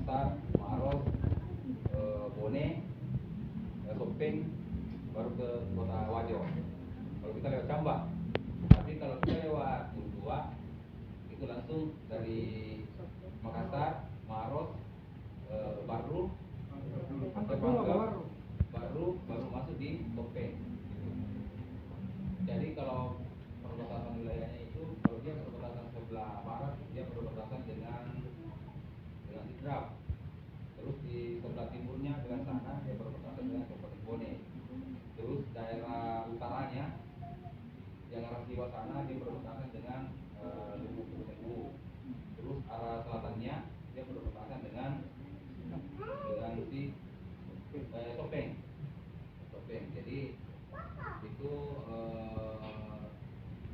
Makassar, Maros, Bone, Sopeng, baru ke kota Wajo. Kalau kita lewat Cambak, tapi kalau kita lewat Tua itu langsung dari Makassar, Maros, Baru, sampai Pangkep, baru masuk di Sopeng. Jadi kalau perbatasan wilayahnya itu, kalau dia perbatasan sebelah barat, dia perbatasan dengan Sidrap. Terus di sebelah timurnya dengan sana dia berbatasan dengan Kabupaten Bone. Terus daerah utaranya yang arah Siwa sana dia berbatasan dengan Luwu. Terus arah selatannya dia berbatasan dengan Sopeng. Jadi itu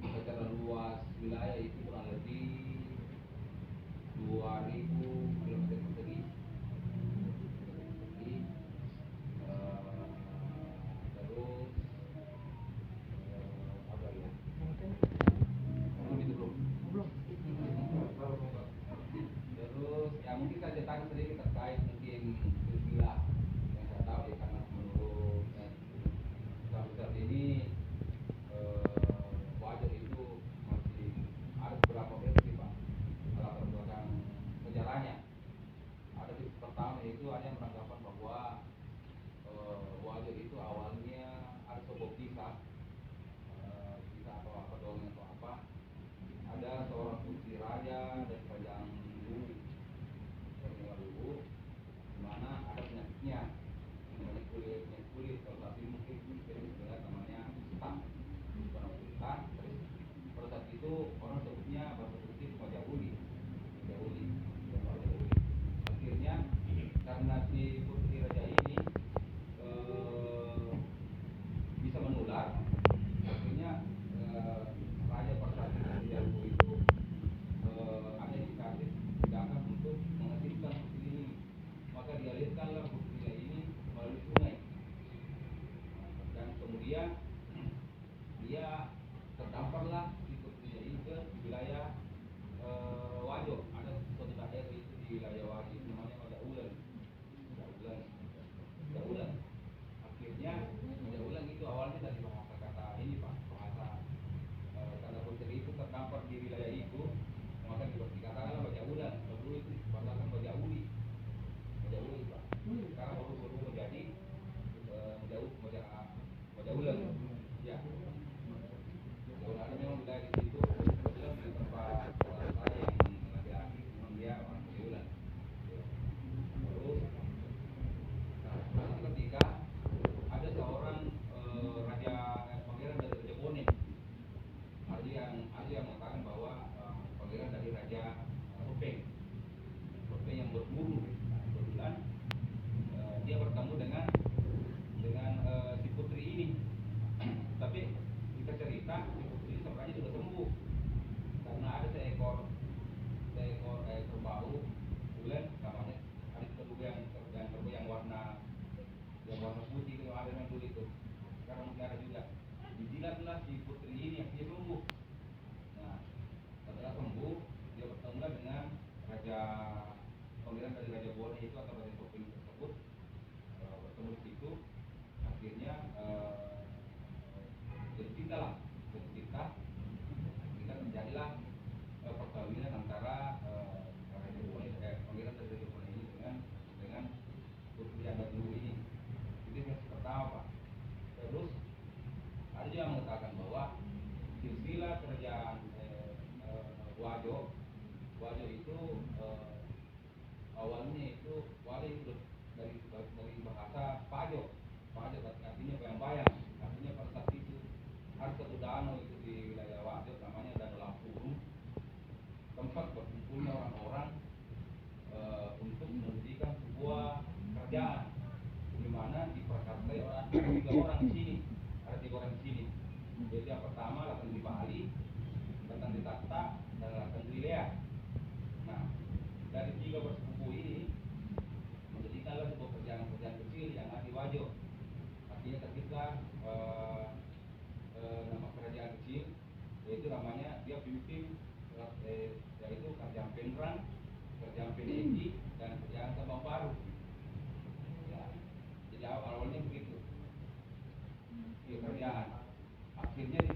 secara luas wilayah itu kurang lebih 2000 km persegi. Terus apa ya? Belum. Terus ya mungkin saya ceritakan sedikit terkait mungkin silsilah yang saya tahu ya, karena menurut saat ini Wajo itu masih ada beberapa versi Pak latar belakang sejarahnya. Ada di pertama itu ada yang beranggapan bahwa Wajo itu awalnya ada sebuah kisah atau apa dongeng atau apa. Ada seorang putri raja dari kerajaan Luwu, di mana ada penyakitnya kulit kalau tapi mungkin sebenarnya namanya kusta. Pada saat itu orang sebutnya bahasa Turki Majapuli. Akhirnya karena si putri raja ini bisa menular, akhirnya raja pada saat itu ada dikasih tindakan untuk menghentikan putri ini. Maka dialirkanlah putri ini melalui sungai, dan kemudian dia terdamparlah di putri ini ke wilayah Wajo. Ada suatu daerah itu di wilayah Wajo namanya Majaulan. Akhirnya Majaulan itu awalnya dari bahasa kata ini Pak, bahasa karena putri itu terdampar di wilayah itu, maka dikatakanlah Majaulan. Dulu itu bahasa Majauli Pak. Sekarang baru menjadi Majaulan. Ya. Majaulan memang wilayah di situ kebetulan di tempat orang saya yang laki-laki, memang dia orang Majaulan. Terus ketika ada seorang raja pangeran dari Raja Bone, ada yang mengatakan bahwa pangeran dari Raja Sopeng yang berburu. Kebetulan dia bertemu dengan si putri ini. Tapi kita cerita si putri sebenarnya sudah sembuh karena ada seekor kerbau bulan namanya, ada kerbau yang warna putih itu ada yang dulu itu. Sekarang mungkin ada juga. Dijilatlah si putri ini, dia sembuh. Nah, setelah sembuh dia bertemu dengan pangeran dari Raja Bone itu atau Raja Sopeng tersebut, bertemu di situ. Akhirnya kita terjadilah perkawinan antara Raja Bone, pangeran dari Raja Bone ini dengan putri adat dulu ini. Itu yang pertama Pak. Terus ada yang mengatakan bahwa silsilah kerajaan Wajo itu awalnya itu Wajo itu dari bahasa Pajo artinya bayang-bayang. Artinya pada saat itu ada satu danau itu di wilayah Wajo namanya Danau Lampung, tempat berkumpulnya orang-orang untuk mendirikan sebuah kerajaan, di mana diperkatai ada 3 orang di sini. Jadi yang pertama Latang di Bali, Latang di Tata, dan Latang di Lea. Nah, dari 3 bersepupu ini mendirikanlah sebuah kerajaan kecil yang ada di Wajo. Artinya ketika nama kerajaan kecil yaitu namanya dia pimpin yaitu Kerajaan Penrang, Kerajaan Penegi, dan Kerajaan Sabah akhirnya